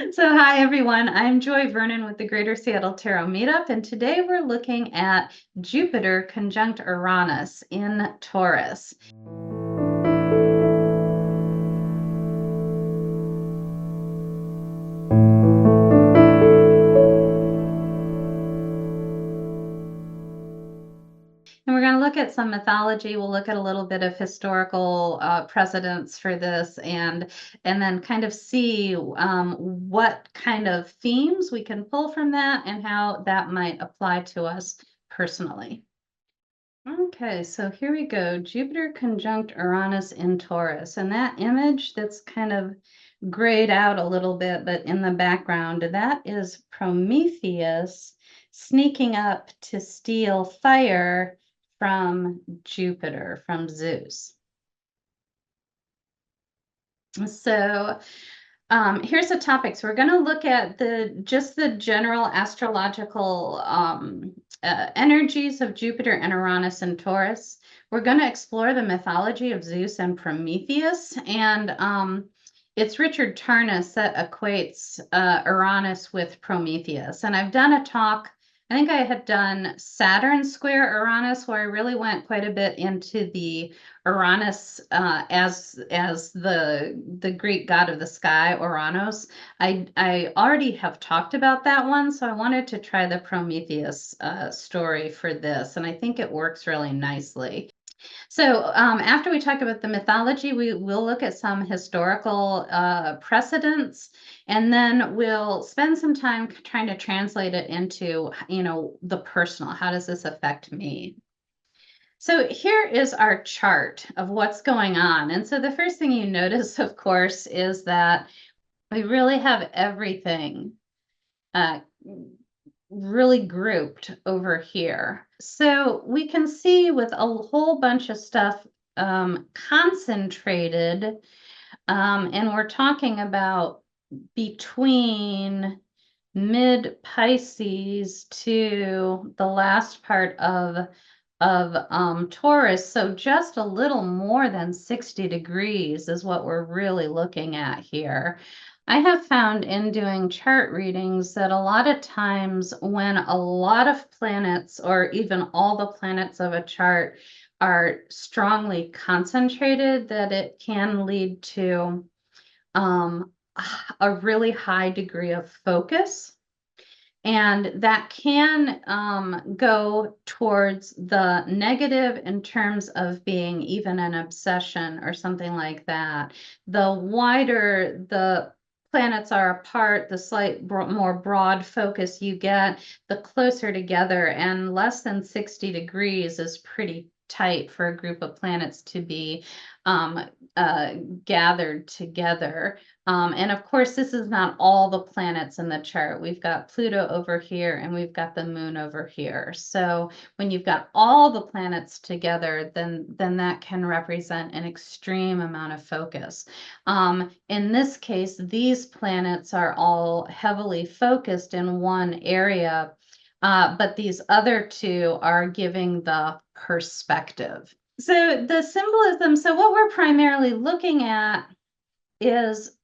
So hi everyone, I'm Joy Vernon with the Greater Seattle Tarot Meetup, and today we're looking at Jupiter conjunct Uranus in Taurus. And we're going to look at some mythology. We'll look at a little bit of historical precedents for this, and then kind of see what kind of themes we can pull from that and how that might apply to us personally. Okay, so here we go. Jupiter conjunct Uranus in Taurus. And that image that's kind of grayed out a little bit, but in the background, that is Prometheus sneaking up to steal fire from Jupiter, from Zeus. So here's the topic. So we're going to look at just the general astrological energies of Jupiter and Uranus and Taurus. We're going to explore the mythology of Zeus and Prometheus, and it's Richard Tarnas that equates Uranus with Prometheus. And I've done a talk, I think I had done Saturn square Uranus, where I really went quite a bit into the Uranus as the Greek god of the sky, Uranus. I already have talked about that one, so I wanted to try the Prometheus story for this, and I think it works really nicely. So after we talk about the mythology, we will look at some historical precedents, and then we'll spend some time trying to translate it into, the personal. How does this affect me? So here is our chart of what's going on. And so the first thing you notice, of course, is that we really have everything really grouped over here. So we can see with a whole bunch of stuff concentrated, and we're talking about between mid Pisces to the last part of Taurus. So just a little more than 60 degrees is what we're really looking at here. I have found in doing chart readings that a lot of times when a lot of planets, or even all the planets of a chart, are strongly concentrated, that it can lead to a really high degree of focus. And that can go towards the negative in terms of being even an obsession or something like that. The wider the planets are apart, the slight more broad focus you get, the closer together, and less than 60 degrees is pretty tight for a group of planets to be gathered together. And of course, this is not all the planets in the chart. We've got Pluto over here and we've got the moon over here. So when you've got all the planets together, then that can represent an extreme amount of focus. In this case, these planets are all heavily focused in one area, but these other two are giving the perspective. So the symbolism, so what we're primarily looking at is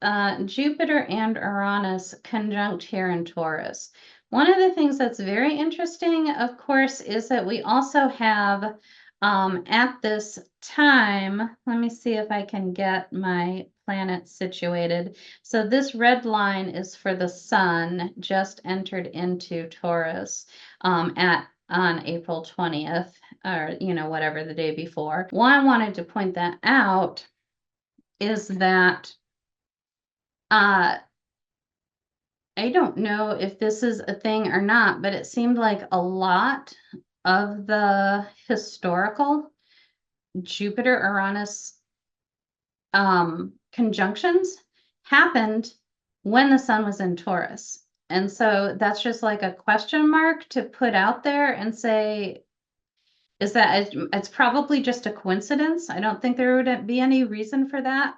Jupiter and Uranus conjunct here in Taurus. One of the things that's very interesting, of course, is that we also have at this time, let me see if I can get my planets situated. So this red line is for the sun, just entered into Taurus on April 20th, or whatever the day before. Why I wanted to point that out is that I don't know if this is a thing or not, but it seemed like a lot of the historical Jupiter-Uranus conjunctions happened when the sun was in Taurus. And so that's just like a question mark to put out there and say, is that it's probably just a coincidence. I don't think there would be any reason for that.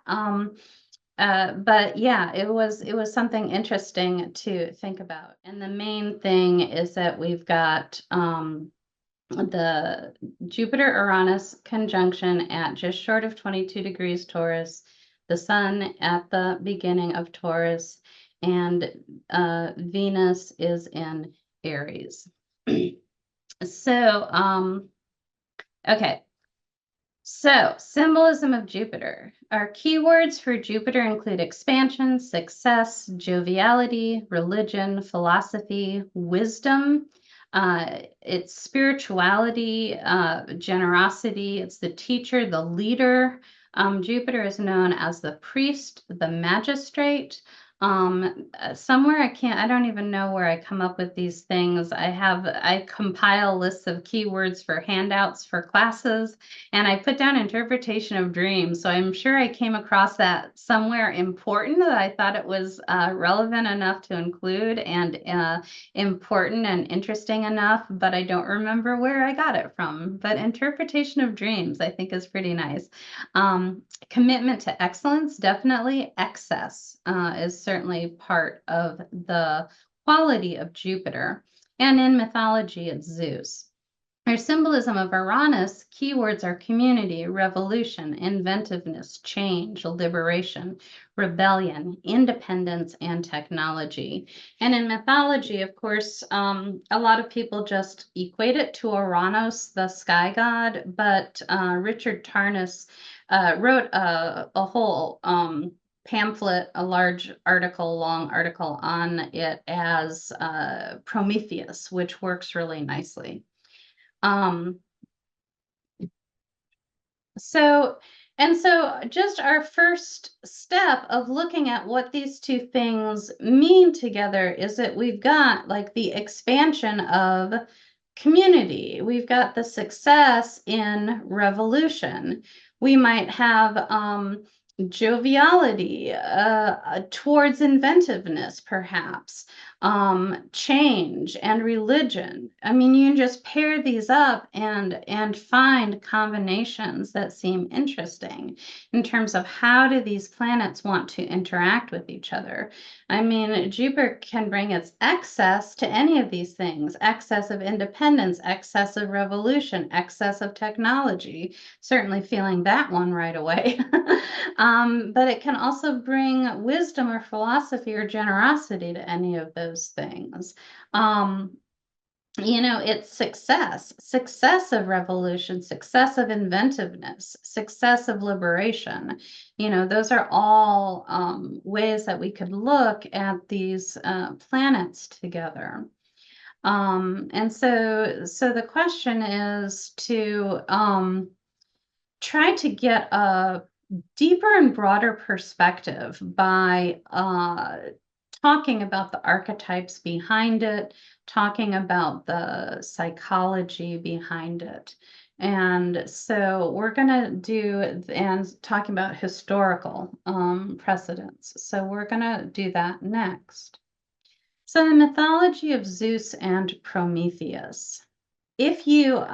But yeah, it was something interesting to think about. And the main thing is that we've got the Jupiter-Uranus conjunction at just short of 22 degrees Taurus, the sun at the beginning of Taurus, and Venus is in Aries. So, okay. So, symbolism of Jupiter. Our keywords for Jupiter include expansion, success, joviality, religion, philosophy, wisdom. It's spirituality, generosity. It's the teacher, the leader. Jupiter is known as the priest, the magistrate. Somewhere I don't even know where I come up with these things. I compile lists of keywords for handouts for classes, and I put down interpretation of dreams. So I'm sure I came across that somewhere important that I thought it was relevant enough to include, and important and interesting enough, but I don't remember where I got it from. But interpretation of dreams, I think, is pretty nice. Commitment to excellence, definitely. Excess is certainly part of the quality of Jupiter. And in mythology, it's Zeus. Our symbolism of Uranus, keywords are community, revolution, inventiveness, change, liberation, rebellion, independence, and technology. And in mythology, of course, a lot of people just equate it to Uranus, the sky god, but Richard Tarnas wrote a whole pamphlet, a large article, long article on it as Prometheus, which works really nicely. Um, so just our first step of looking at what these two things mean together is that we've got like the expansion of community. We've got the success in revolution. We might have joviality towards inventiveness, perhaps, change and religion. I mean, you can just pair these up and find combinations that seem interesting in terms of how do these planets want to interact with each other. I mean, Jupiter can bring its excess to any of these things: excess of independence, excess of revolution, excess of technology. Certainly feeling that one right away. But it can also bring wisdom or philosophy or generosity to any of those things. It's success of revolution, success of inventiveness, success of liberation. Those are all ways that we could look at these planets together. And so the question is to try to get a deeper and broader perspective by talking about the archetypes behind it, talking about the psychology behind it. And so we're going to do, and talking about historical precedents. So we're going to do that next. So the mythology of Zeus and Prometheus. If you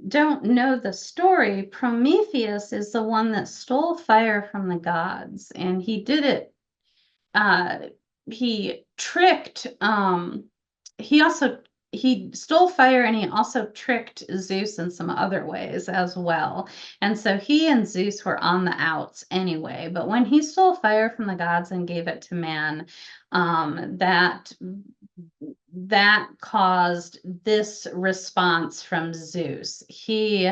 don't know the story, Prometheus is the one that stole fire from the gods, and he did it. He tricked. He stole fire, and he also tricked Zeus in some other ways as well. And so he and Zeus were on the outs anyway. But when he stole fire from the gods and gave it to man, that caused this response from Zeus. He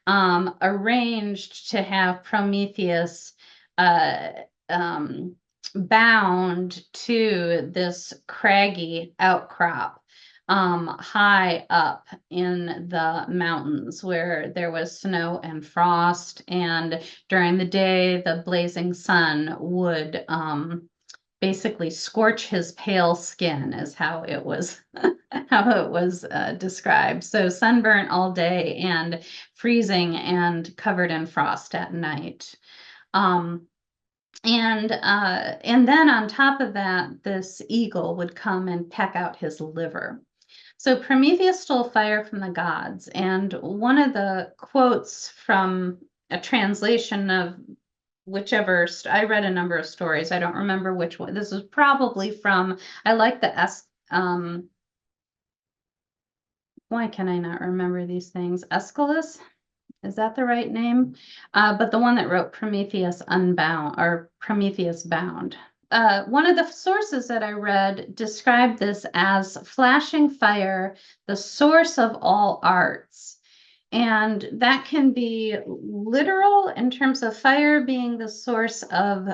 arranged to have Prometheus bound to this craggy outcrop high up in the mountains where there was snow and frost, and during the day the blazing sun would basically scorch his pale skin, is how it was described. So sunburnt all day and freezing and covered in frost at night. And then on top of that, this eagle would come and peck out his liver. So Prometheus stole fire from the gods, and one of the quotes from a translation of whichever, I read a number of stories. I don't remember which one. This is probably from, I like the why can I not remember these things? Aeschylus? Is that the right name? But the one that wrote Prometheus Unbound, or Prometheus Bound. one of the sources that I read described this as flashing fire, the source of all arts. And that can be literal in terms of fire being the source of,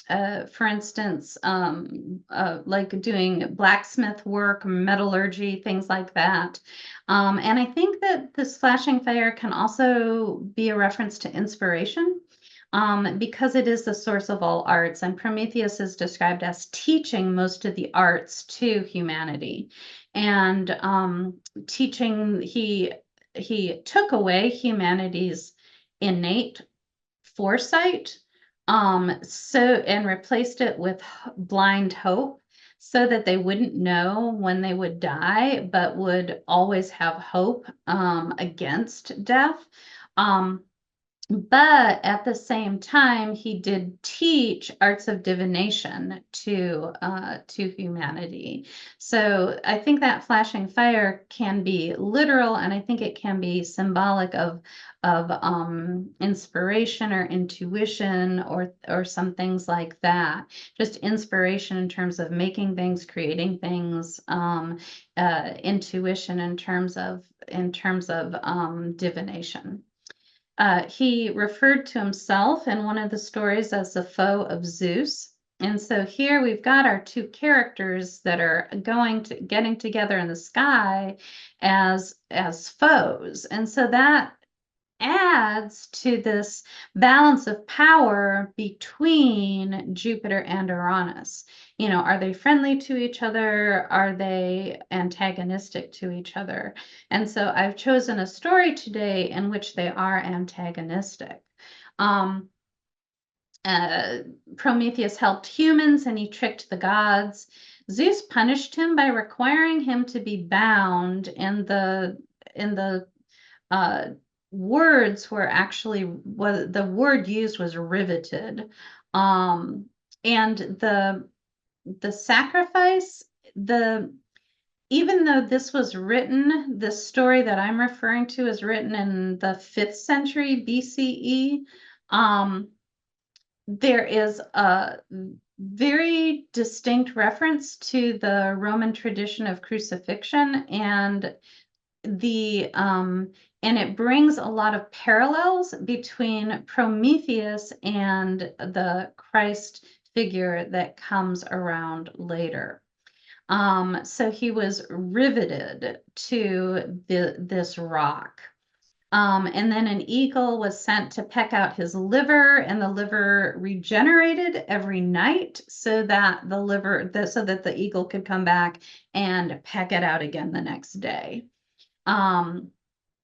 for instance, like doing blacksmith work, metallurgy, things like that. And I think that this flashing fire can also be a reference to inspiration. Because it is the source of all arts, and Prometheus is described as teaching most of the arts to humanity. And teaching, he took away humanity's innate foresight, and replaced it with blind hope, so that they wouldn't know when they would die, but would always have hope against death. But at the same time, he did teach arts of divination to humanity. So I think that flashing fire can be literal, and I think it can be symbolic of inspiration or intuition or some things like that. Just inspiration in terms of making things, creating things, intuition in terms of divination. He referred to himself in one of the stories as the foe of Zeus. And so here we've got our two characters that are getting together in the sky as foes. And so that adds to this balance of power between Jupiter and Uranus. You know, are they friendly to each other? Are they antagonistic to each other? And so I've chosen a story today in which they are antagonistic. Prometheus helped humans and he tricked the gods. Zeus punished him by requiring him to be bound, and the words were actually, what the word used was riveted. And the sacrifice, even though this was written, this story that I'm referring to is written in the 5th century BCE, there is a very distinct reference to the Roman tradition of crucifixion, and it brings a lot of parallels between Prometheus and the Christ figure that comes around later. So he was riveted to this rock. And then an eagle was sent to peck out his liver, and the liver regenerated every night so that the eagle could come back and peck it out again the next day.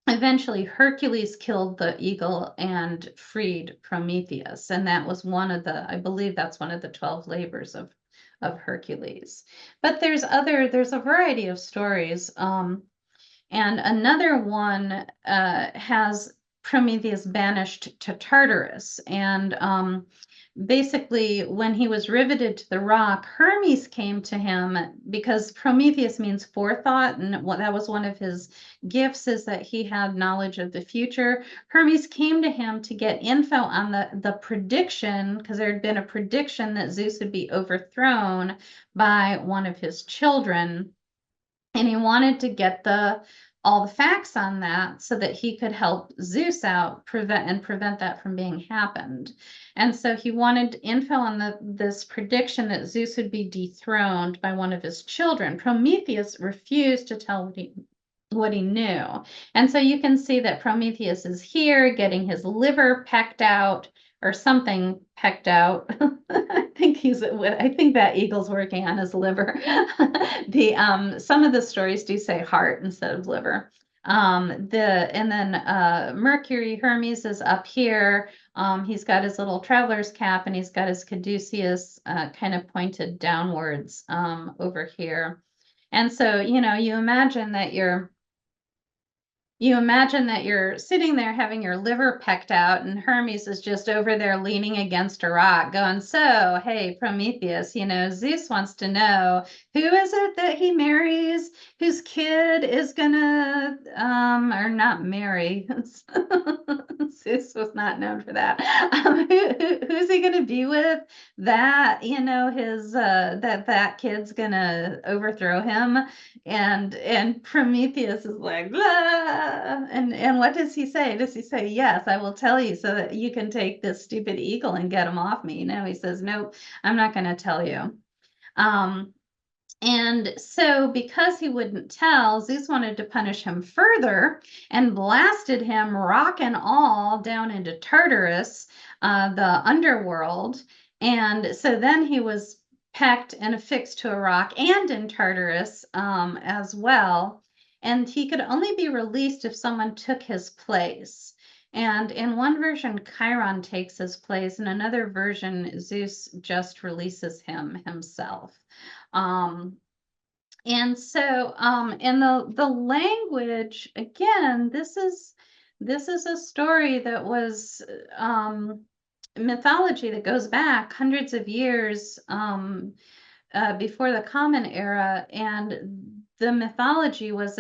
Eventually Hercules killed the eagle and freed Prometheus, and that was I believe that's one of the 12 labors of Hercules. But there's a variety of stories. And another one has Prometheus banished to Tartarus, and basically, when he was riveted to the rock, Hermes came to him, because Prometheus means forethought, and that was one of his gifts, is that he had knowledge of the future. Hermes came to him to get info on the prediction, because there had been a prediction that Zeus would be overthrown by one of his children, and he wanted to get all the facts on that so that he could help Zeus out, prevent that from being happened. And so he wanted info on this prediction that Zeus would be dethroned by one of his children. Prometheus refused to tell what he knew. And so you can see that Prometheus is here getting his liver pecked out, or something pecked out. I think that eagle's working on his liver. Some of the stories do say heart instead of liver. And then Mercury, Hermes, is up here. He's got his little traveler's cap, and he's got his caduceus kind of pointed downwards over here. And so, you imagine that you're you imagine that you're sitting there having your liver pecked out, and Hermes is just over there leaning against a rock going, so, hey, Prometheus, Zeus wants to know, who is it that he marries, whose kid is gonna, or not marry. Zeus was not known for that. Who's he gonna be with? That, that kid's gonna overthrow him. And Prometheus is like, blah. And what does he say? Does he say, yes, I will tell you so that you can take this stupid eagle and get him off me? No, he says, nope, I'm not going to tell you. And so because he wouldn't tell, Zeus wanted to punish him further and blasted him, rock and all, down into Tartarus, the underworld. And so then he was pecked and affixed to a rock and in Tartarus as well. And he could only be released if someone took his place. And in one version, Chiron takes his place. In another version, Zeus just releases him himself. And so, and the language, again, this is a story that was mythology that goes back hundreds of years before the Common Era, and the mythology was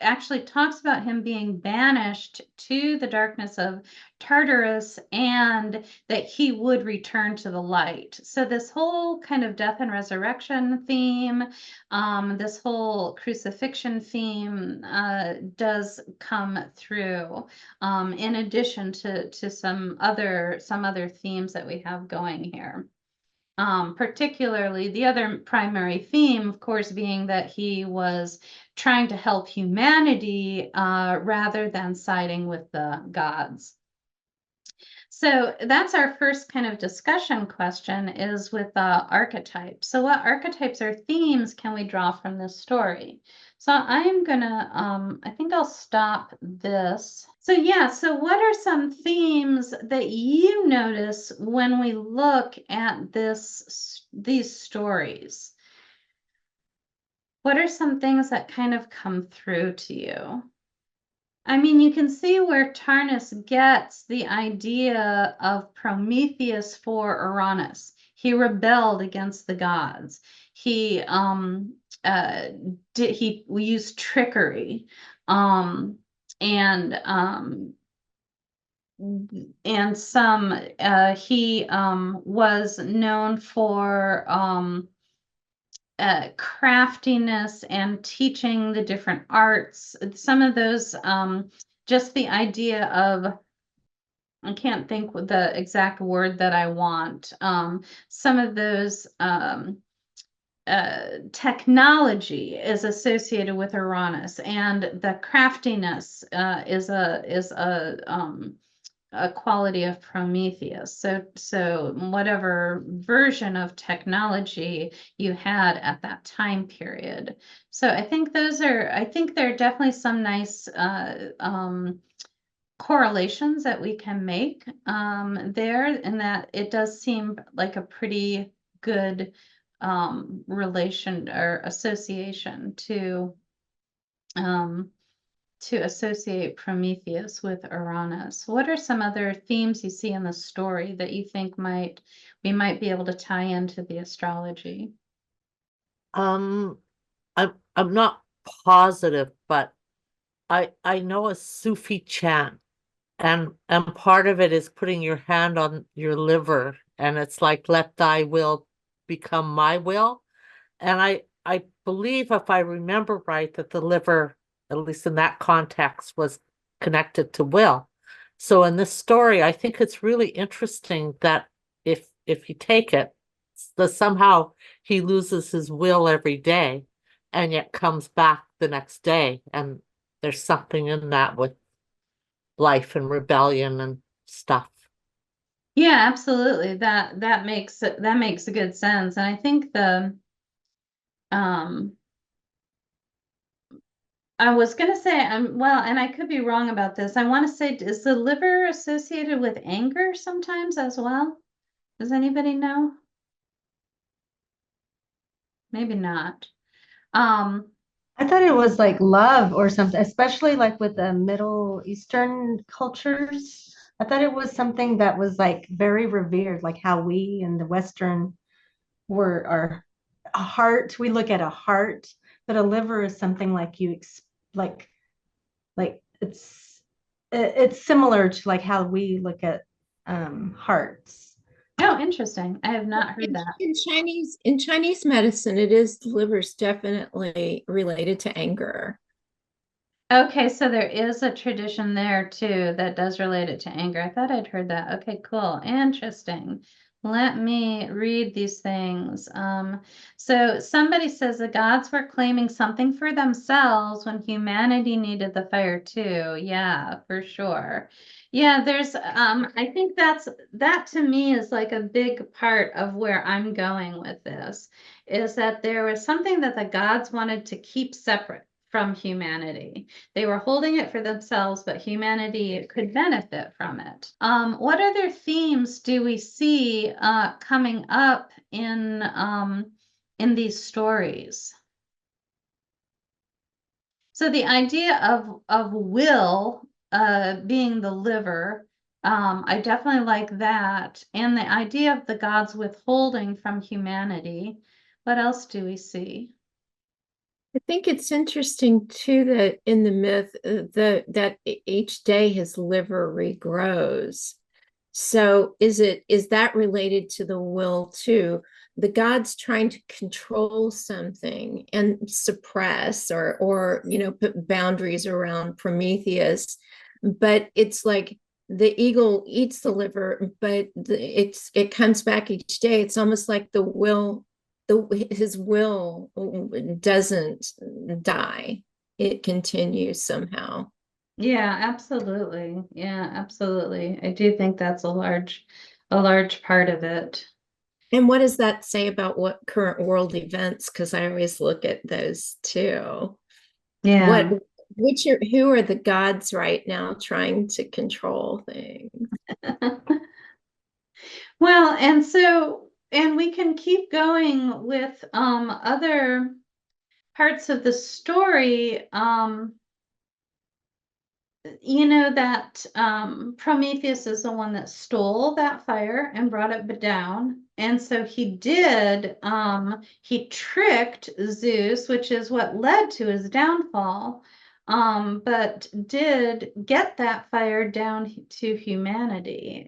actually talks about him being banished to the darkness of Tartarus and that he would return to the light. So this whole kind of death and resurrection theme, this whole crucifixion theme does come through, in addition to some other themes that we have going here. Particularly the other primary theme, of course, being that he was trying to help humanity rather than siding with the gods. So that's our first kind of discussion question, is with archetypes. So what archetypes or themes can we draw from this story? So I'm gonna, I think I'll stop this. So yeah, so what are some themes that you notice when we look at these stories? What are some things that kind of come through to you? I mean, you can see where Taurus gets the idea of Prometheus for Uranus. He rebelled against the gods. He we used trickery, and some he was known for craftiness and teaching the different arts. Some of those, just the idea of, I can't think with the exact word that I want. Some of those technology is associated with Uranus, and the craftiness is a quality of Prometheus. So whatever version of technology you had at that time period. So I think there are definitely some nice correlations that we can make there, and that it does seem like a pretty good relation or association to associate Prometheus with Uranus. What are some other themes you see in the story that you think we might be able to tie into the astrology? I'm not positive, but I know a Sufi chant, and part of it is putting your hand on your liver, and it's like, let thy will become my will. And I believe, if I remember right, that the liver, at least in that context, was connected to will. So in this story, I think it's really interesting that if you take it, that somehow he loses his will every day and yet comes back the next day. And there's something in that with life and rebellion and stuff. Yeah, absolutely. That makes a good sense. And I think um I was gonna say, well, and I could be wrong about this. I want to say, is the liver associated with anger sometimes as well? Does anybody know? Maybe not. Um, I thought it was like love or something, especially like with the Middle Eastern cultures. I thought it was something that was like very revered, like how we in the Western were our a heart. We look at a heart, but a liver is something like like like it's similar to like how we look at hearts. Oh, interesting. I have not heard In, that. in Chinese medicine, it is the liver's definitely related to anger. Okay, so there is a tradition there too that does relate it to anger. I thought I'd heard that. Okay, cool. Interesting. Let me read these things. So somebody says the gods were claiming something for themselves when humanity needed the fire too. Yeah, for sure. Yeah, there's I think that to me is like a big part of where I'm going with this, is that there was something that the gods wanted to keep separate from humanity. They were holding it for themselves, but humanity could benefit from it. What other themes do we see coming up in these stories? So the idea of will being the liver, I definitely like that, and the idea of the gods withholding from humanity. What else do we see? I think it's interesting too that in the myth that each day his liver regrows. So is that related to the will too? The gods trying to control something and suppress or put boundaries around Prometheus, but it's like the eagle eats the liver, but it comes back each day. It's almost like his will doesn't die. It continues somehow. Yeah, absolutely. Yeah, absolutely. I do think that's a large part of it. And what does that say about what current world events? Because I always look at those too. Yeah. What who are the gods right now trying to control things? Well, and we can keep going with other parts of the story. That Prometheus is the one that stole that fire and brought it down. And so he tricked Zeus, which is what led to his downfall, but did get that fire down to humanity.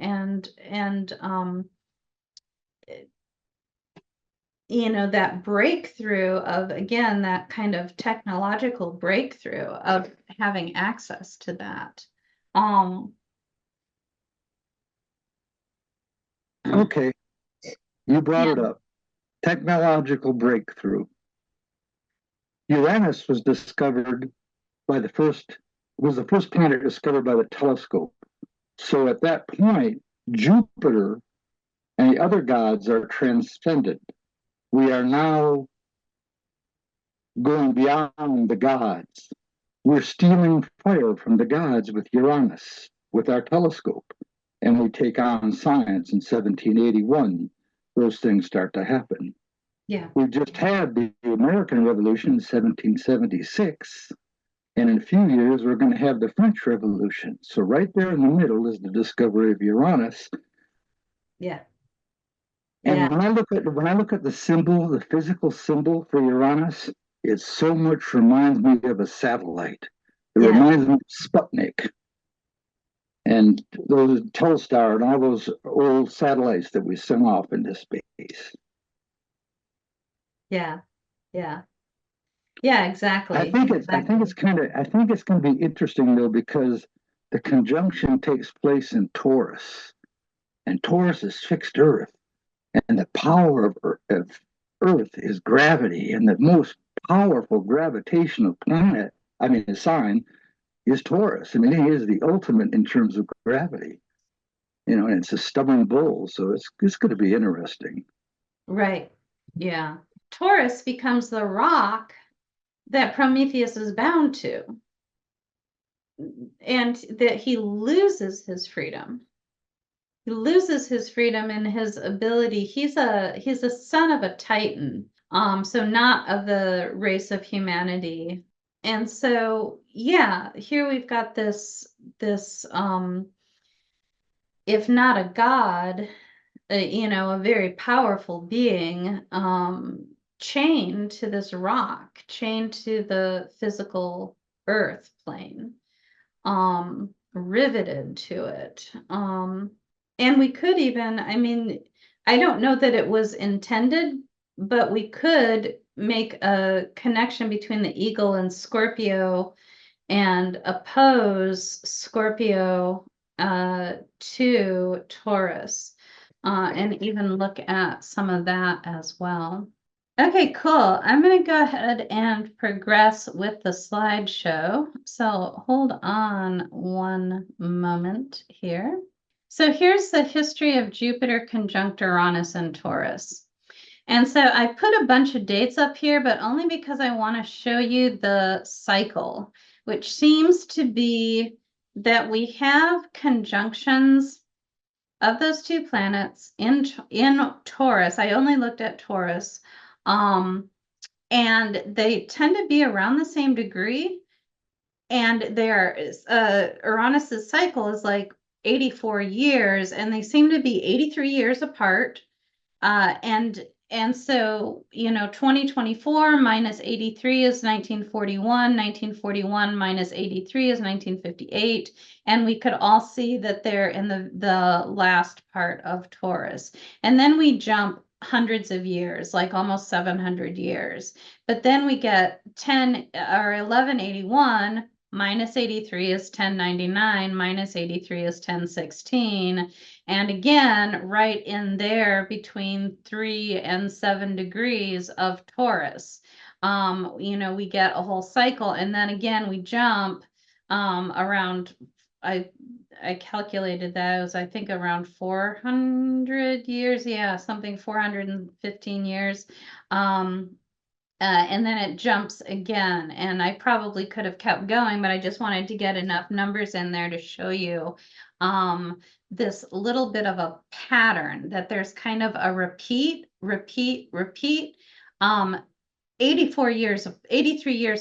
That breakthrough of, again, that kind of technological breakthrough of having access to that. Okay, you brought Yeah. it up. Technological breakthrough. Uranus was the first planet discovered by the telescope. So at that point, Jupiter and the other gods are transcendent. We are now going beyond the gods. We're stealing fire from the gods with Uranus, with our telescope. And we take on science in 1781. Those things start to happen. Yeah. We've just had the American Revolution in 1776. And in a few years, we're going to have the French Revolution. So right there in the middle is the discovery of Uranus. Yeah. And Yeah. when I look at the symbol, the physical symbol for Uranus, it so much reminds me of a satellite. It Yeah. reminds me of Sputnik and those Telstar and all those old satellites that we sent off into space. Yeah. Yeah. Yeah, exactly. I think it's going to be interesting though, because the conjunction takes place in Taurus, and Taurus is fixed Earth, and the power of Earth is gravity, and the most powerful gravitational sign is Taurus. I mean, it is the ultimate in terms of gravity, and it's a stubborn bull, so it's going to be interesting. Right. Yeah. Taurus becomes the rock that Prometheus is bound to, and that he loses his freedom. He loses his freedom and his ability. He's a son of a Titan, So not of the race of humanity. And so, yeah, here we've got this, if not a god, a very powerful being, chained to this rock, chained to the physical earth plane, riveted to it. And we could even, I mean, I don't know that it was intended, but we could make a connection between the eagle and Scorpio and oppose Scorpio to Taurus, and even look at some of that as well. Okay, cool. I'm going to go ahead and progress with the slideshow. So hold on one moment here. So here's the history of Jupiter conjunct Uranus and Taurus. And so I put a bunch of dates up here, but only because I want to show you the cycle, which seems to be that we have conjunctions of those two planets in Taurus. I only looked at Taurus, and they tend to be around the same degree. And their Uranus's cycle is like 84 years, and they seem to be 83 years apart. And so, 2024 minus 83 is 1941, 1941 minus 83 is 1958. And we could all see that they're in the last part of Taurus. And then we jump hundreds of years, like almost 700 years. But then we get 1181 minus 83 is 1099, minus 83 is 1016. And again, right in there between 3 and 7 degrees of Taurus, we get a whole cycle. And then again, we jump around, I calculated those, I think around 400 years. Yeah, something 415 years. And then it jumps again. And I probably could have kept going, but I just wanted to get enough numbers in there to show you this little bit of a pattern, that there's kind of a repeat. 83 years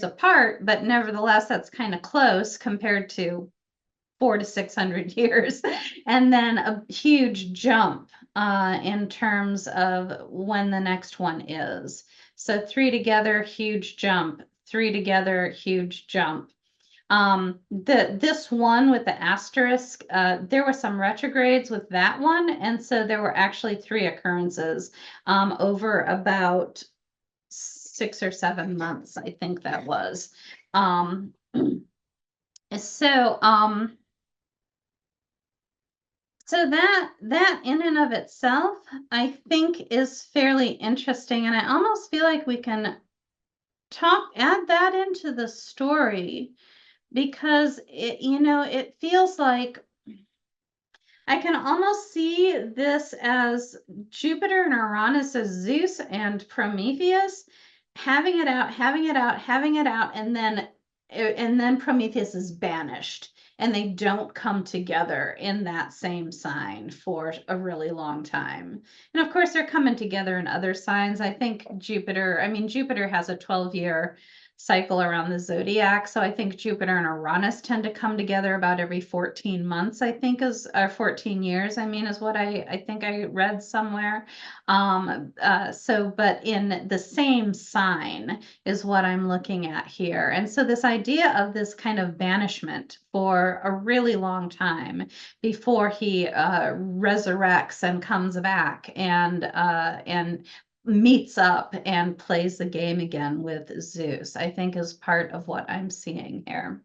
apart, but nevertheless, that's kind of close compared to 400 to 600 years. And then a huge jump in terms of when the next one is. So 3 together, huge jump, 3 together, huge jump. This one with the asterisk, there were some retrogrades with that one. And so there were actually 3 occurrences over about 6 or 7 months, I think that was. So that in and of itself, I think, is fairly interesting. And I almost feel like we can add that into the story, because it feels like I can almost see this as Jupiter and Uranus as Zeus and Prometheus having it out, and then Prometheus is banished, and they don't come together in that same sign for a really long time. And of course, they're coming together in other signs. I think Jupiter has a 12-year cycle around the zodiac. So I think Jupiter and Uranus tend to come together about every 14 months, I think, or 14 years, is what I think I read somewhere. But in the same sign is what I'm looking at here. And so this idea of this kind of banishment for a really long time before he resurrects and comes back and meets up and plays the game again with Zeus, I think, is part of what I'm seeing here.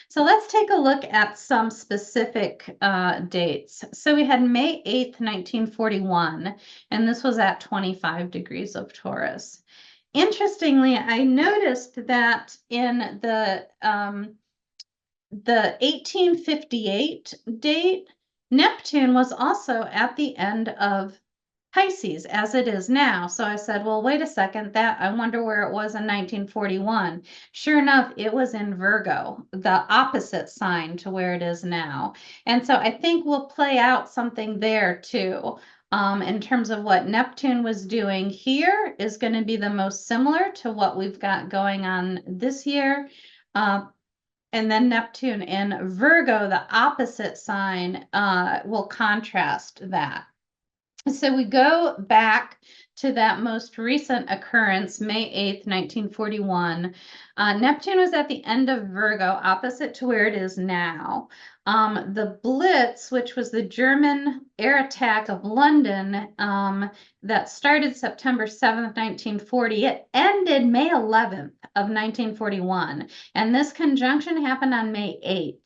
So let's take a look at some specific dates. So we had May 8th, 1941, and this was at 25 degrees of Taurus. Interestingly, I noticed that in the 1858 date, Neptune was also at the end of Pisces, as it is now. So I said, well, wait a second, I wonder where it was in 1941. Sure enough, it was in Virgo, the opposite sign to where it is now. And so I think we'll play out something there too. In terms of what Neptune was doing here is going to be the most similar to what we've got going on this year. And then Neptune in Virgo, the opposite sign, will contrast that. So we go back to that most recent occurrence, May 8th, 1941. Neptune was at the end of Virgo, opposite to where it is now. The Blitz, which was the German air attack of London, that started September 7th, 1940, it ended May 11th of 1941. And this conjunction happened on May 8th.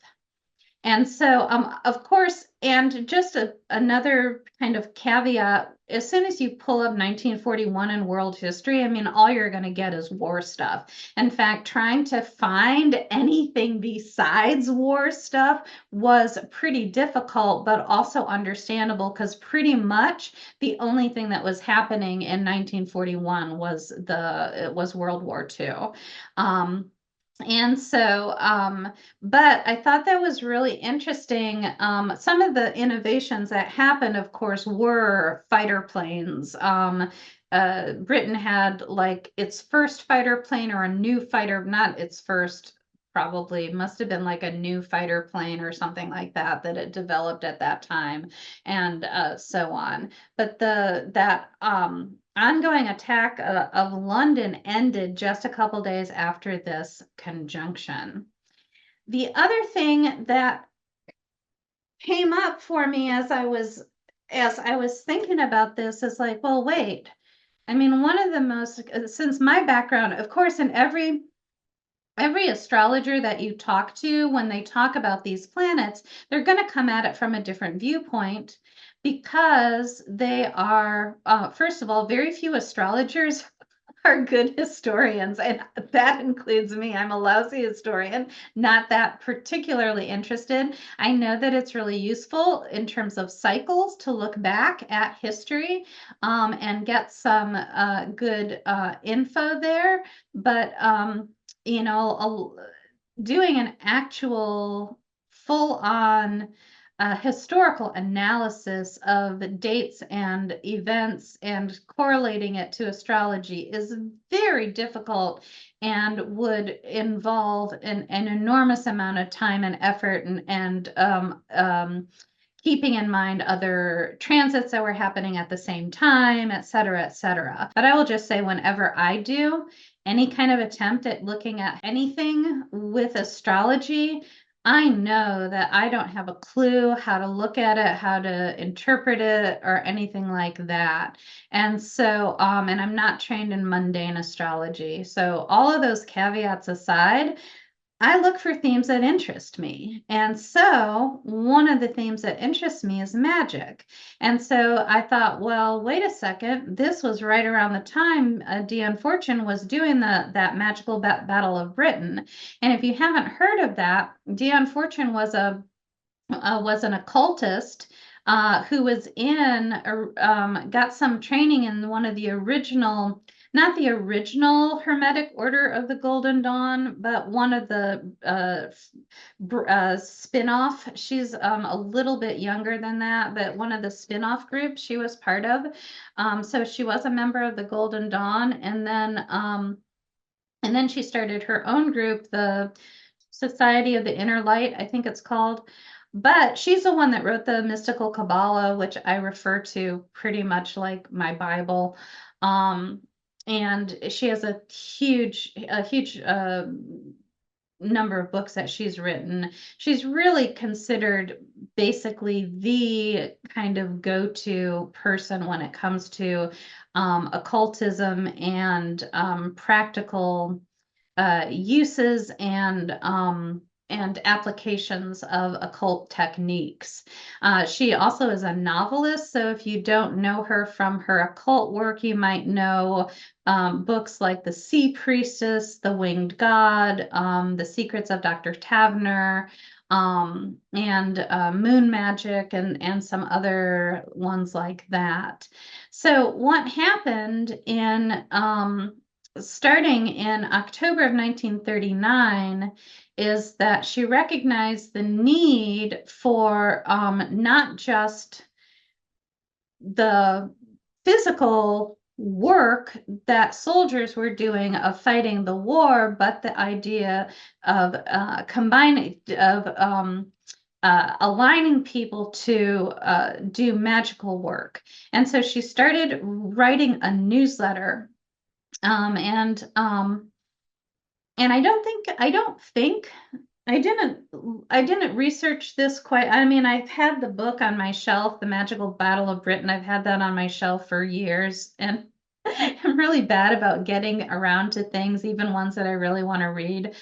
And so, of course, and just another kind of caveat, as soon as you pull up 1941 in world history, I mean, all you're going to get is war stuff. In fact, trying to find anything besides war stuff was pretty difficult, but also understandable, because pretty much the only thing that was happening in 1941 was World War II. And so, but I thought that was really interesting. Some of the innovations that happened, of course, were fighter planes. Britain had like its first fighter plane, or a new fighter, not its first, probably must have been like a new fighter plane or something like that it developed at that time, and so on. But that ongoing attack of London ended just a couple days after this conjunction. The other thing that came up for me as I was thinking about this is like, well, wait. I mean, one of the most, since my background, of course, in every astrologer that you talk to, when they talk about these planets, they're going to come at it from a different viewpoint, because they are, first of all, very few astrologers are good historians, and that includes me. I'm a lousy historian, not that particularly interested. I know that it's really useful in terms of cycles to look back at history, and get some good info there, but you know, doing an actual full-on historical analysis of dates and events and correlating it to astrology is very difficult, and would involve an enormous amount of time and effort, and keeping in mind other transits that were happening at the same time, et cetera, et cetera. But I will just say, whenever I do any kind of attempt at looking at anything with astrology, I know that I don't have a clue how to look at it, how to interpret it, or anything like that. And so, and I'm not trained in mundane astrology. So all of those caveats aside, I look for themes that interest me. And so one of the themes that interests me is magic. And so I thought, well, wait a second, this was right around the time Dion Fortune was doing that magical Battle of Britain. And if you haven't heard of that, Dion Fortune was an occultist who was got some training in one of the original, not the original Hermetic Order of the Golden Dawn, but one of the spin-off. She's a little bit younger than that, but one of the spin-off groups she was part of. So she was a member of the Golden Dawn, and then she started her own group, the Society of the Inner Light, I think it's called. But she's the one that wrote the Mystical Kabbalah, which I refer to pretty much like my Bible. And she has a huge number of books that she's written. She's really considered basically the kind of go-to person when it comes to occultism and practical uses and applications of occult techniques. She also is a novelist, so if you don't know her from her occult work, you might know books like The Sea Priestess, The Winged God, The Secrets of Dr. Tavener, and Moon Magic, and some other ones like that. So what happened in starting in October of 1939 is that she recognized the need for not just the physical work that soldiers were doing of fighting the war, but the idea of aligning people to do magical work. And so she started writing a newsletter. And I didn't research this quite. I mean, I've had the book on my shelf, The Magical Battle of Britain. I've had that on my shelf for years, and I'm really bad about getting around to things, even ones that I really want to read.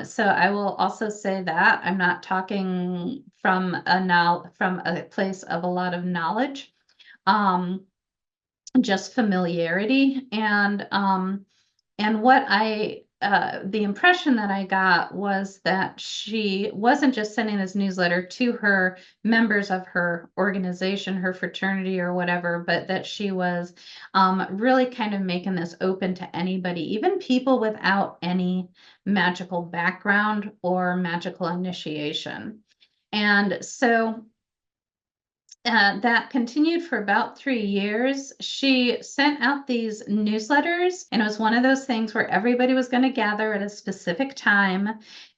So I will also say that I'm not talking from a place of a lot of knowledge, just familiarity. And what the impression that I got was that she wasn't just sending this newsletter to her members of her organization, her fraternity or whatever, but that she was really kind of making this open to anybody, even people without any magical background or magical initiation. And so that continued for about 3 years. She sent out these newsletters, and it was one of those things where everybody was going to gather at a specific time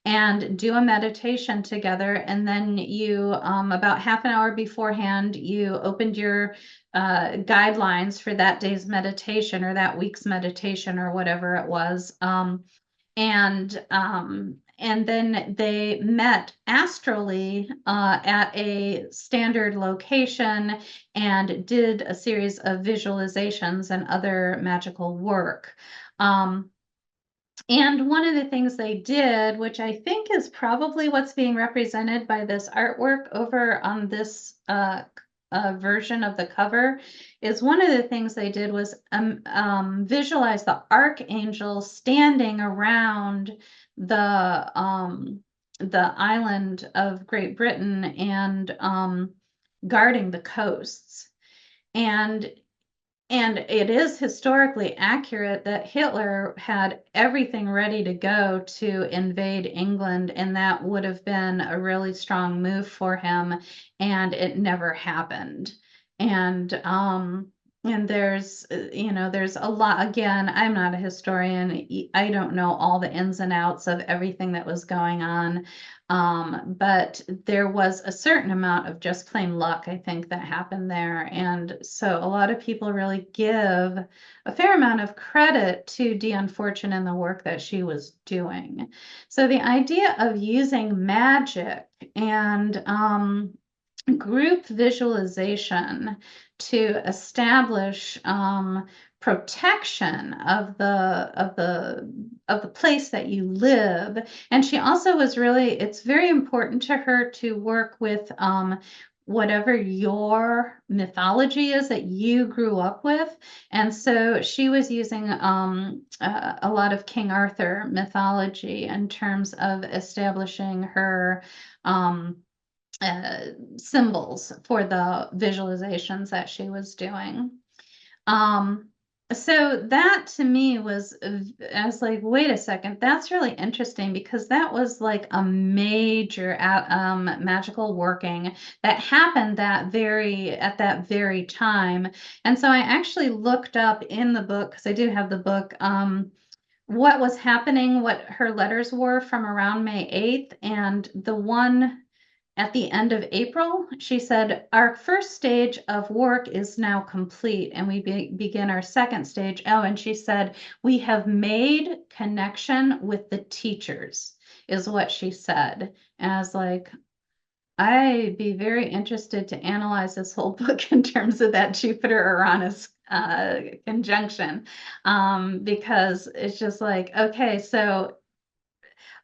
and do a meditation together. And then you, about half an hour beforehand, you opened your guidelines for that day's meditation or that week's meditation or whatever it was. And then they met astrally at a standard location and did a series of visualizations and other magical work. And one of the things they did, which I think is probably what's being represented by this artwork over on this version of the cover, is one of the things they did was visualize the archangel standing around the island of Great Britain and guarding the coasts. And it is historically accurate that Hitler had everything ready to go to invade England, and that would have been a really strong move for him, and it never happened. And there's, there's a lot. Again, I'm not a historian. I don't know all the ins and outs of everything that was going on. But there was a certain amount of just plain luck, I think, that happened there. And so a lot of people really give a fair amount of credit to Dion Fortune and the work that she was doing. So the idea of using magic and group visualization to establish protection of the place that you live. And she also was really, it's very important to her to work with whatever your mythology is that you grew up with. And so she was using a lot of King Arthur mythology in terms of establishing her symbols for the visualizations that she was doing. So that to me was, I was like, wait a second, that's really interesting, because that was like a major magical working that happened at that very time. And so I actually looked up in the book, because I do have the book, what was happening, what her letters were from around May 8th. And the one at the end of April, she said, our first stage of work is now complete, and we begin our second stage. Oh, and she said, we have made connection with the teachers, is what she said. And I was like, I'd be very interested to analyze this whole book in terms of that Jupiter-Uranus conjunction, because it's just like, okay, so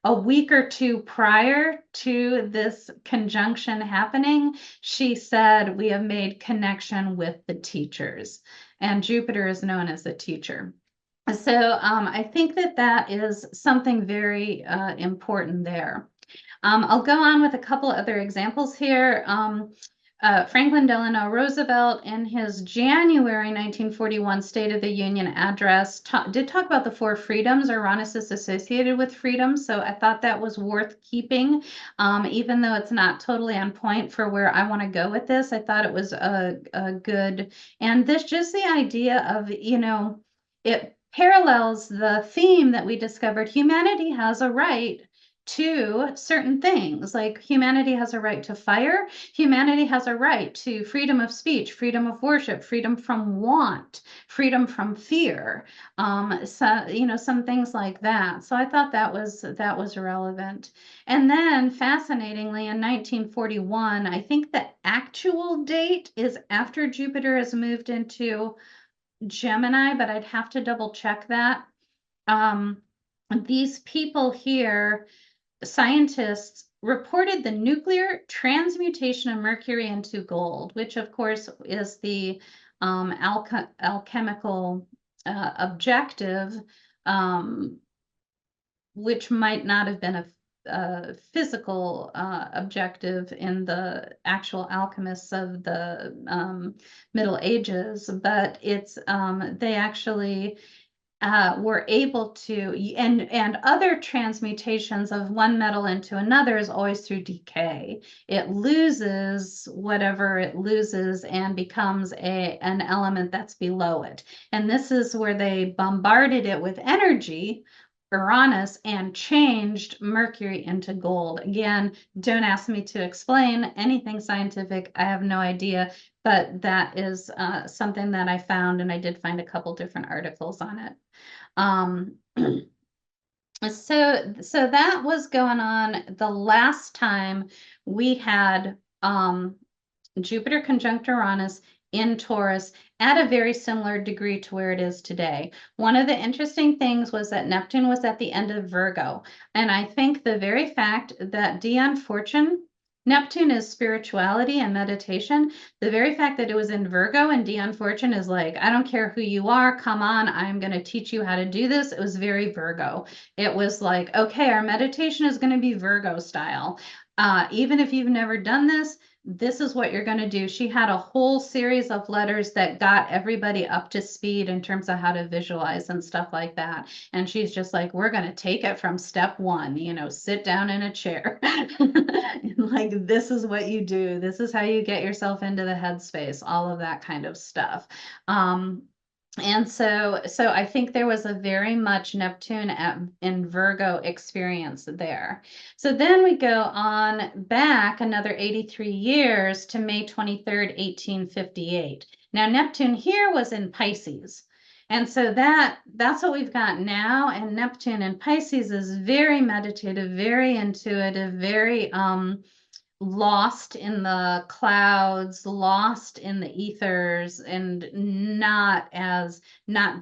a week or two prior to this conjunction happening, she said, we have made connection with the teachers, and Jupiter is known as a teacher. So I think that is something very important there. I'll go on with a couple other examples here. Franklin Delano Roosevelt, in his January 1941 State of the Union address, did talk about the 4 freedoms. Uranus is associated with freedom, so I thought that was worth keeping, even though it's not totally on point for where I want to go with this. I thought it was a good, and this just the idea of, it parallels the theme that we discovered. Humanity has a right to certain things, like humanity has a right to fire, humanity has a right to freedom of speech, freedom of worship, freedom from want, freedom from fear, so some things like that. So I thought that was relevant. And then fascinatingly, in 1941, I think the actual date is after Jupiter has moved into Gemini, but I'd have to double check that. These people here, scientists, reported the nuclear transmutation of mercury into gold, which of course is the alchemical objective, which might not have been a physical objective in the actual alchemists of the Middle Ages, but it's they actually were able to, and other transmutations of one metal into another is always through decay. It loses whatever it loses and becomes an element that's below it. And this is where they bombarded it with energy, Uranus, and changed Mercury into gold. Again, don't ask me to explain anything scientific. I have no idea, but that is something that I found, and I did find a couple different articles on it. So that was going on the last time we had Jupiter conjunct Uranus in Taurus at a very similar degree to where it is today. One of the interesting things was that Neptune was at the end of Virgo. And I think the very fact that Dion Fortune, Neptune is spirituality and meditation. The very fact that it was in Virgo and Dion Fortune is like, I don't care who you are, come on, I'm going to teach you how to do this. It was very Virgo. It was like, okay, our meditation is going to be Virgo style. Even if you've never done this, this is what you're going to do. She had a whole series of letters that got everybody up to speed in terms of how to visualize and stuff like that. And she's just like, we're going to take it from step 1, sit down in a chair. Like, this is what you do. This is how you get yourself into the headspace, all of that kind of stuff. And so I think there was a very much Neptune in Virgo experience there. So then we go on back another 83 years to May 23rd, 1858. Now Neptune here was in Pisces. And so that's what we've got now. And Neptune in Pisces is very meditative, very intuitive, very lost in the clouds, lost in the ethers, and not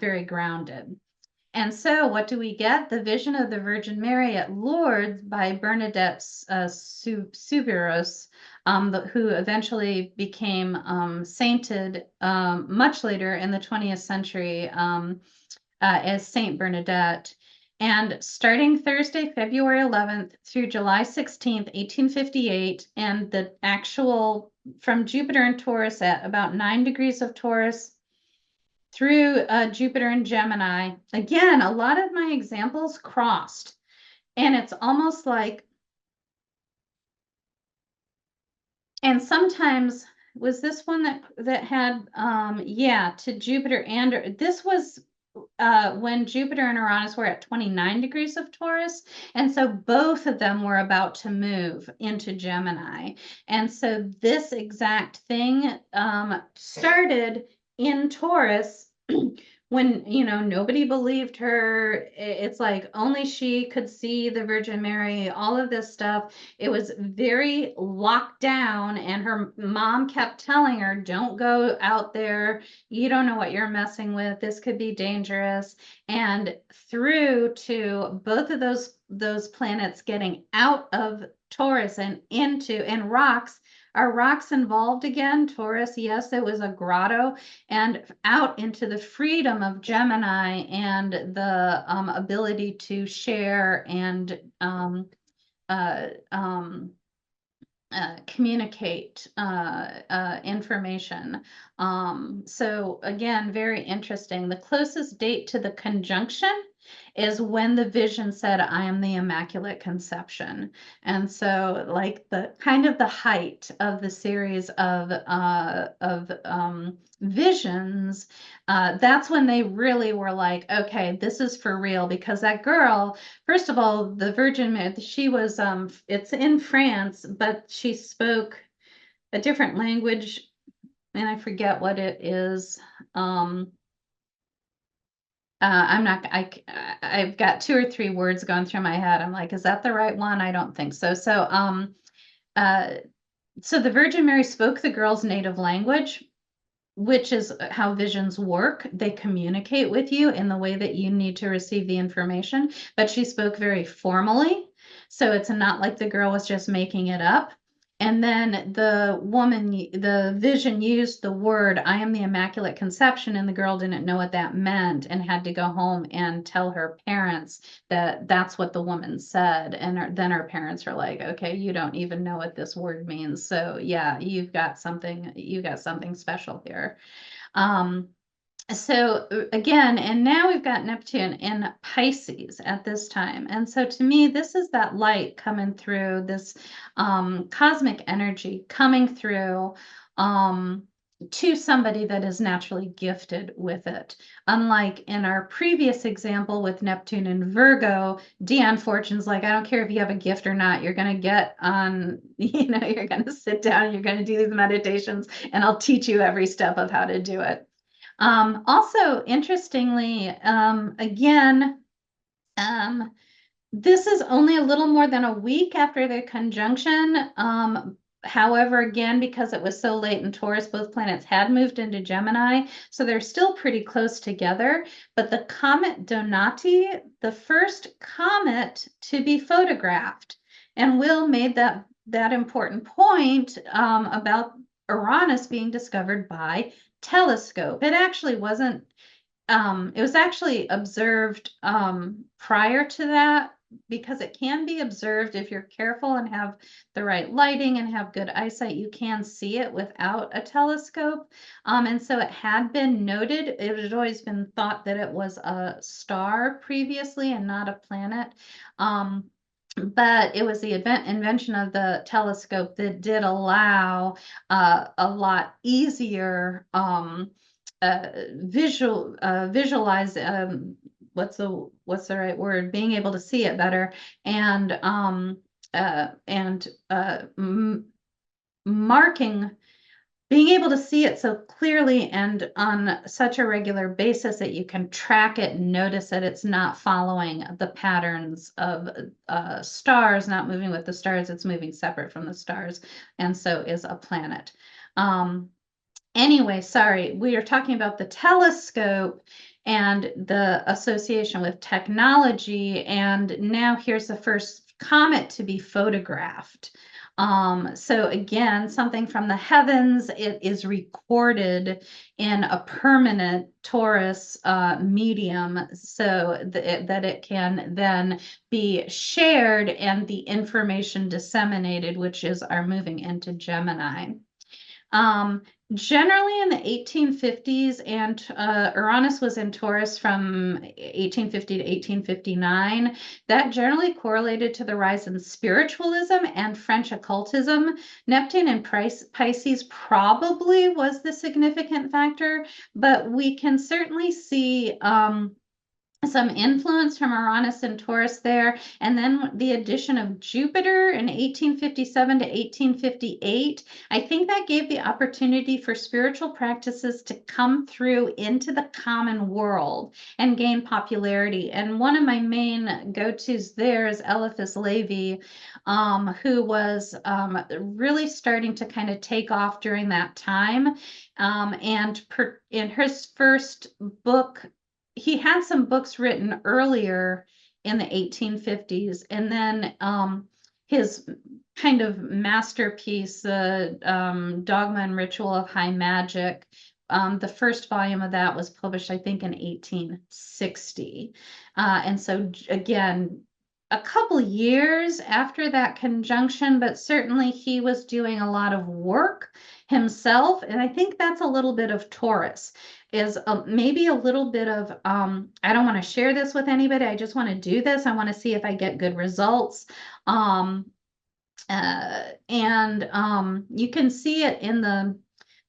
very grounded. And so what do we get? The Vision of the Virgin Mary at Lourdes by Bernadette Soubirous, who eventually became sainted much later in the 20th century as Saint Bernadette. And starting Thursday, February 11th through July 16th, 1858, and the actual from Jupiter in Taurus at about 9 degrees of Taurus through Jupiter in Gemini. Again, a lot of my examples crossed, and it's almost like, and sometimes was this one that had, yeah, to Jupiter, and this was when Jupiter and Uranus were at 29 degrees of Taurus. And so both of them were about to move into Gemini. And so this exact thing started in Taurus when, nobody believed her. It's like only she could see the Virgin Mary, all of this stuff. It was very locked down, and her mom kept telling her, don't go out there. You don't know what you're messing with. This could be dangerous. And through to both of those planets getting out of Taurus and into, and rocks. Are rocks involved again? Taurus, yes, it was a grotto, and out into the freedom of Gemini and the ability to share and communicate information. So again, very interesting. The closest date to the conjunction is when the vision said, I am the Immaculate Conception. And so like the kind of the height of the series of visions, that's when they really were like, okay, this is for real, because that girl, first of all, the Virgin myth, she was, it's in France, but she spoke a different language, and I forget what it is. I've got 2 or 3 words going through my head. I'm like, is that the right one? I don't think so. So the Virgin Mary spoke the girl's native language, which is how visions work. They communicate with you in the way that you need to receive the information, but she spoke very formally. So it's not like the girl was just making it up. And then the vision used the word, I am the Immaculate Conception, and the girl didn't know what that meant and had to go home and tell her parents that that's what the woman said. And then her parents were like, okay, you don't even know what this word means. So yeah, you've got something special here. So again, and now we've got Neptune in Pisces at this time. And so to me, this is that light coming through, this cosmic energy coming through to somebody that is naturally gifted with it. Unlike in our previous example with Neptune and Virgo, Deanne Fortune's like, I don't care if you have a gift or not, you're going to get on, you're going to sit down, you're going to do these meditations, and I'll teach you every step of how to do it. Also, interestingly, again, this is only a little more than a week after the conjunction. However, again, because it was so late in Taurus, both planets had moved into Gemini, so they're still pretty close together. But the comet Donati, the first comet to be photographed, and Will made that important point about Uranus being discovered by telescope. It actually wasn't, it was actually observed prior to that, because it can be observed if you're careful and have the right lighting and have good eyesight. You can see it without a telescope. And so it had been noted, it had always been thought that it was a star previously and not a planet. But it was the invention of the telescope that did allow a lot easier visualize, what's the right word, being able to see it better, and marking, being able to see it so clearly and on such a regular basis that you can track it and notice that it's not following the patterns of stars, not moving with the stars, it's moving separate from the stars, and so is a planet. Anyway, sorry, we are talking about the telescope and the association with technology, and now here's the first comet to be photographed. So again, something from the heavens, it is recorded in a permanent Taurus medium, so that it can then be shared and the information disseminated, which is our moving into Gemini. Generally in the 1850s, and Uranus was in Taurus from 1850 to 1859, that generally correlated to the rise in spiritualism and French occultism. Neptune in Pisces probably was the significant factor, but we can certainly see some influence from Uranus and Taurus there, and then the addition of Jupiter in 1857 to 1858. I think that gave the opportunity for spiritual practices to come through into the common world and gain popularity. And one of my main go-tos there is Eliphas Levi, who was really starting to kind of take off during that time. In his first book, he had some books written earlier in the 1850s, and then his kind of masterpiece, Dogma and Ritual of High Magic, the first volume of that was published, I think, in 1860. And so again, a couple years after that conjunction, but certainly he was doing a lot of work himself. And I think that's a little bit of Taurus, is maybe a little bit of, I don't want to share this with anybody. I just want to do this. I want to see if I get good results. You can see it in the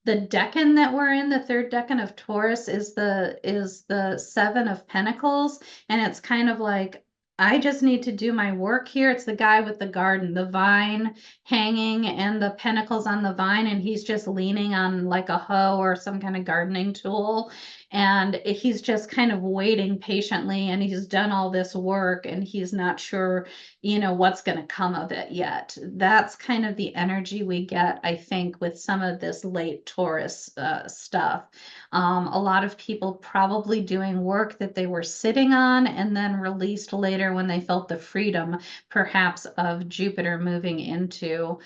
decan that we're in. The third decan of Taurus is the Seven of Pentacles, and it's kind of like, I just need to do my work here. It's the guy with the garden, the vine hanging and the pentacles on the vine, and he's just leaning on like a hoe or some kind of gardening tool. And he's just kind of waiting patiently, and he's done all this work and he's not sure, what's going to come of it yet. That's kind of the energy we get, I think, with some of this late Taurus stuff. A lot of people probably doing work that they were sitting on and then released later when they felt the freedom, perhaps, of Jupiter moving into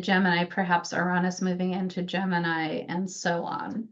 Gemini, perhaps Uranus moving into Gemini, and so on.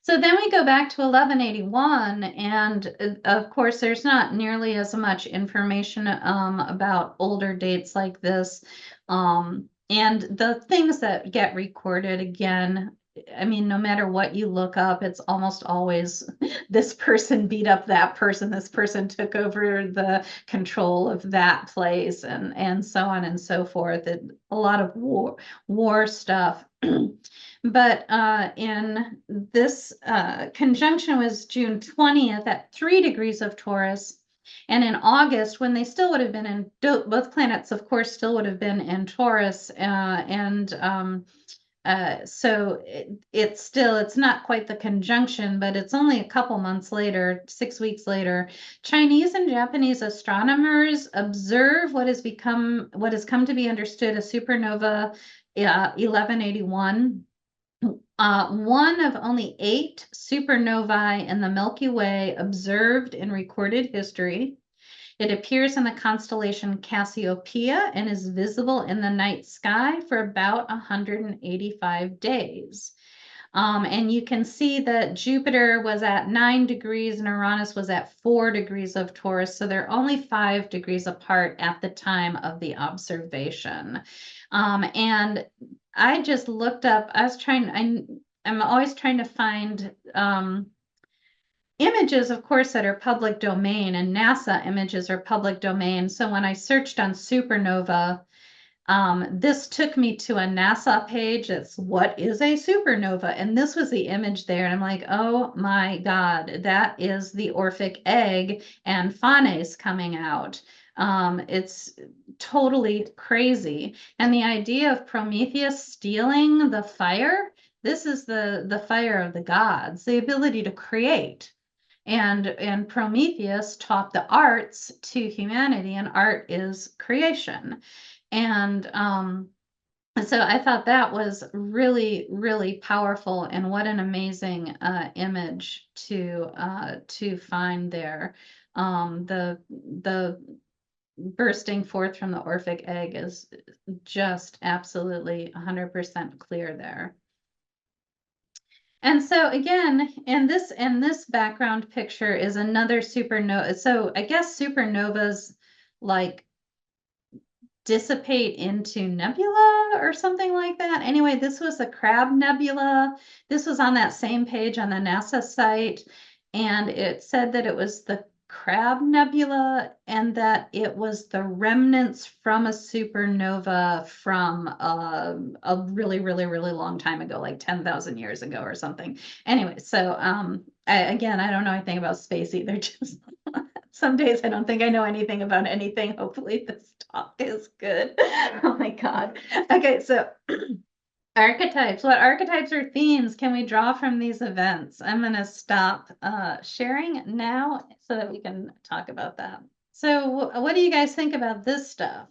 So then we go back to 1181, and of course, there's not nearly as much information about older dates like this. And the things that get recorded, again, I mean, no matter what you look up, it's almost always this person beat up that person, this person took over the control of that place, and so on and so forth. A lot of war stuff. But in this conjunction was June 20th at 3 degrees of Taurus. And in August, when they still would have been in, both planets, of course, still would have been in Taurus. So it's not quite the conjunction, but it's only a couple months later, 6 weeks later. Chinese and Japanese astronomers observe what has come to be understood as supernova 1181. One of only 8 supernovae in the Milky Way observed in recorded history. It appears in the constellation Cassiopeia and is visible in the night sky for about 185 days. And you can see that Jupiter was at 9 degrees and Uranus was at 4 degrees of Taurus. So they're only 5 degrees apart at the time of the observation. And I just looked up, I'm always trying to find images, of course, that are public domain, and NASA images are public domain. So when I searched on supernova, this took me to a NASA page that's what is a supernova, and this was the image there, and I'm like, oh my God, that is the Orphic egg and Phanes coming out. It's totally crazy. And the idea of Prometheus stealing the fire, this is the fire of the gods, the ability to create. And Prometheus taught the arts to humanity, and art is creation. And so I thought that was really, really powerful, and what an amazing image to find there. The bursting forth from the Orphic egg is just absolutely 100% clear there. And so again, in this background picture is another supernova. So I guess supernovas like dissipate into nebula or something like that. Anyway, this was the Crab Nebula. This was on that same page on the NASA site, and it said that it was the Crab Nebula and that it was the remnants from a supernova from a really, really, really long time ago, like 10,000 years ago or something. Anyway, so I don't know anything about space either. Just some days I don't think I know anything about anything. Hopefully this talk is good. Oh my God. Okay, so archetypes. What archetypes or themes can we draw from these events? I'm going to stop sharing now so that we can talk about that. So what do you guys think about this stuff?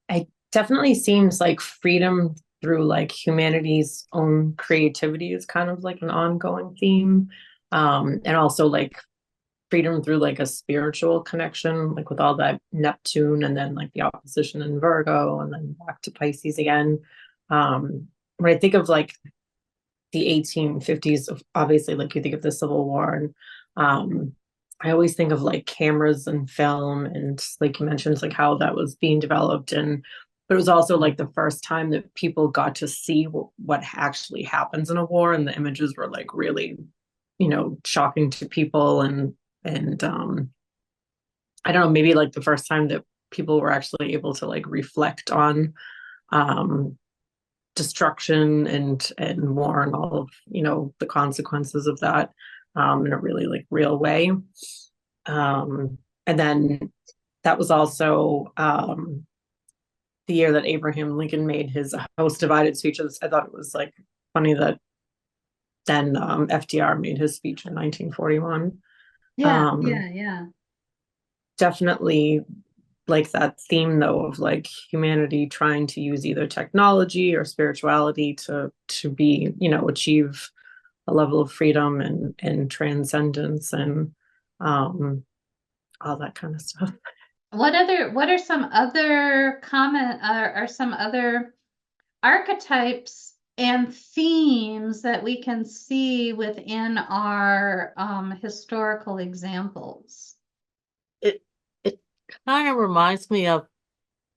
It definitely seems like freedom through like humanity's own creativity is kind of like an ongoing theme. And also like freedom through like a spiritual connection, like with all that Neptune and then like the opposition in Virgo and then back to Pisces again. When I think of like the 1850s, obviously, like you think of the Civil War and I always think of like cameras and film, and like you mentioned, like how that was being developed, and but it was also like the first time that people got to see what actually happens in a war, and the images were like really, shocking to people, and I don't know, maybe like the first time that people were actually able to like reflect on um destruction and war and all of the consequences of that in a really like real way. And then that was also the year that Abraham Lincoln made his House Divided speeches. I thought it was like funny that then FDR made his speech in 1941. Yeah, Um, yeah. Definitely like that theme though of like humanity trying to use either technology or spirituality to be, achieve a level of freedom and transcendence and all that kind of stuff. What are some other are some other archetypes and themes that we can see within our historical examples? It kind of reminds me of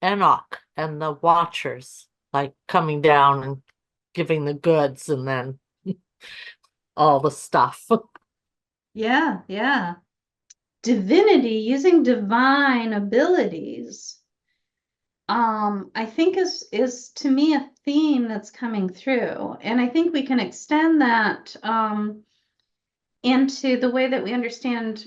Enoch and the Watchers, like coming down and giving the goods and then all the stuff. Yeah, yeah. Divinity, using divine abilities, I think is to me a theme that's coming through. And I think we can extend that into the way that we understand.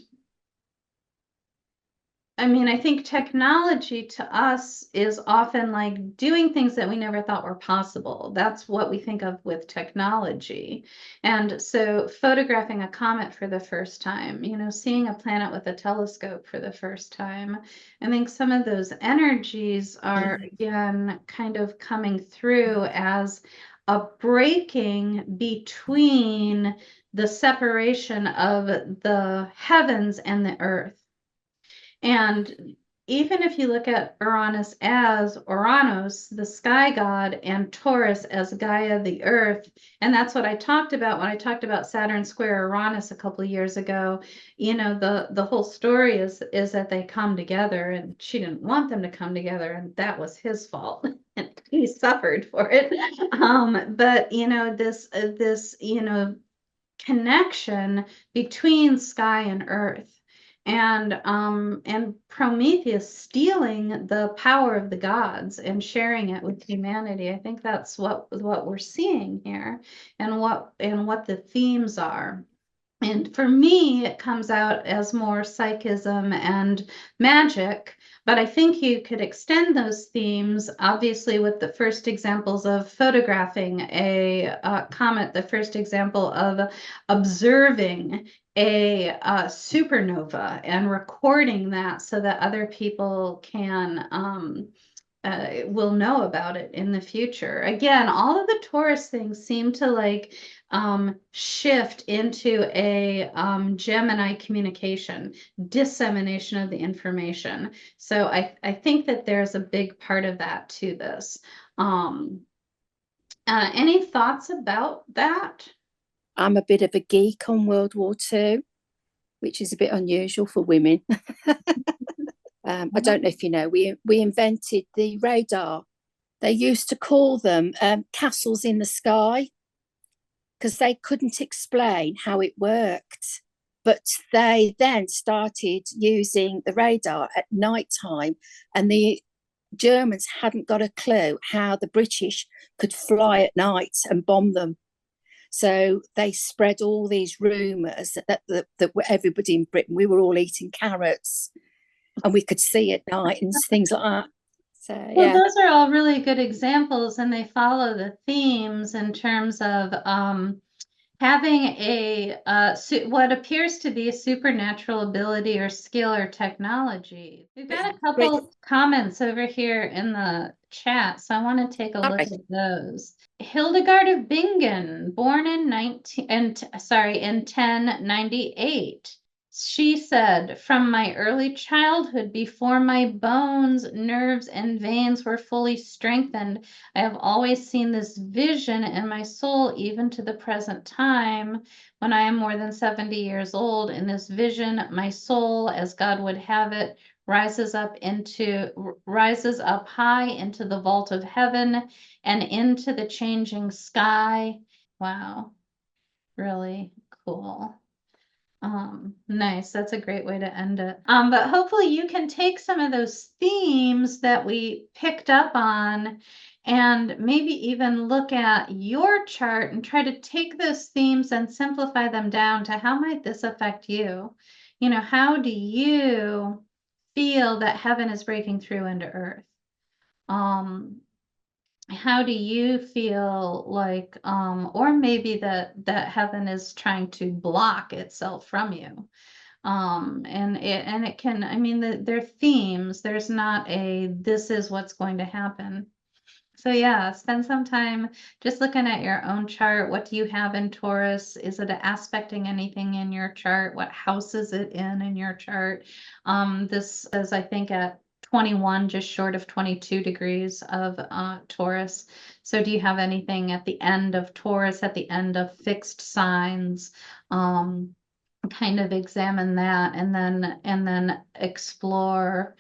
I mean, I think technology to us is often like doing things that we never thought were possible. That's what we think of with technology. And so photographing a comet for the first time, seeing a planet with a telescope for the first time. I think some of those energies are again kind of coming through as a breaking between the separation of the heavens and the earth. And even if you look at Uranus as Uranus, the sky god, and Taurus as Gaia, the earth, and that's what I talked about when I talked about Saturn square Uranus a couple of years ago. The whole story is that they come together, and she didn't want them to come together, and that was his fault. And he suffered for it. But this connection between sky and earth, and Prometheus stealing the power of the gods and sharing it with humanity. I think that's what we're seeing here, and what the themes are. And for me, it comes out as more psychism and magic, but I think you could extend those themes, obviously, with the first examples of photographing a comet, the first example of observing a supernova and recording that so that other people can will know about it in the future. Again, all of the Taurus things seem to like shift into a Gemini communication, dissemination of the information. So I think that there's a big part of that to this. Any thoughts about that? I'm a bit of a geek on World War II, which is a bit unusual for women. I don't know if you know, we invented the radar. They used to call them castles in the sky because they couldn't explain how it worked. But they then started using the radar at night time, and the Germans hadn't got a clue how the British could fly at night and bomb them. So they spread all these rumours that everybody in Britain, we were all eating carrots and we could see at night and things like that. So, well, yeah. those are all really good examples, and they follow the themes in terms of having a what appears to be a supernatural ability or skill or technology. We've got a couple comments over here in the chat, so I want to take a look at those. Hildegard of Bingen, born in 1098. She said, from my early childhood, before my bones, nerves, and veins were fully strengthened, I have always seen this vision in my soul, even to the present time. When I am more than 70 years old, in this vision, my soul, as God would have it, rises up high into the vault of heaven and into the changing sky. Wow, really cool. Nice. That's a great way to end it. But hopefully you can take some of those themes that we picked up on and maybe even look at your chart and try to take those themes and simplify them down to how might this affect you? You know, how do you feel that heaven is breaking through into earth? How do you feel like, or maybe that heaven is trying to block itself from you? And it can, I mean, they're themes. There's not a this is what's going to happen. So yeah, spend some time just looking at your own chart. What do you have in Taurus? Is it aspecting anything in your chart? What house is it in your chart? This is, I think, at 21, just short of 22 degrees of Taurus. So do you have anything at the end of Taurus, at the end of fixed signs? Kind of examine that and then explore.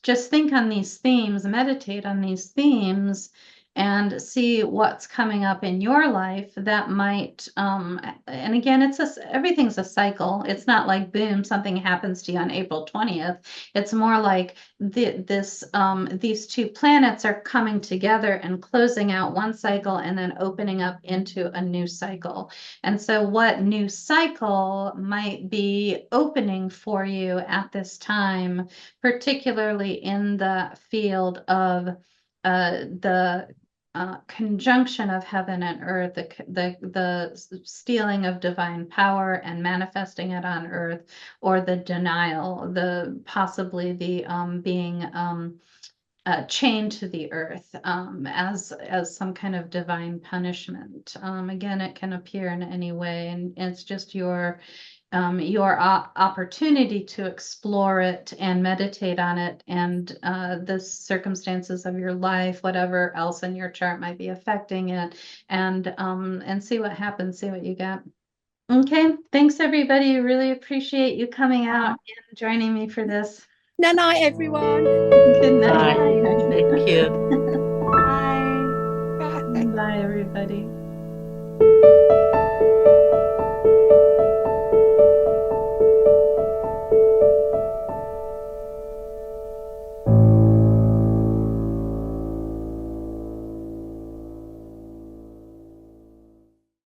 Just think on these themes, meditate on these themes, and see what's coming up in your life that might, and again, everything's a cycle. It's not like, boom, something happens to you on April 20th. It's more like these two planets are coming together and closing out one cycle and then opening up into a new cycle. And so what new cycle might be opening for you at this time, particularly in the field of the conjunction of heaven and earth, the stealing of divine power and manifesting it on earth, or the denial, possibly the being chained to the earth as some kind of divine punishment. Again, it can appear in any way, and it's just your opportunity to explore it and meditate on it, and the circumstances of your life, whatever else in your chart might be affecting it, and see what happens, see what you get. Okay, thanks everybody. Really appreciate you coming out and joining me for this. Night night, everyone. Good night. Bye. Thank you. Bye. Bye, everybody.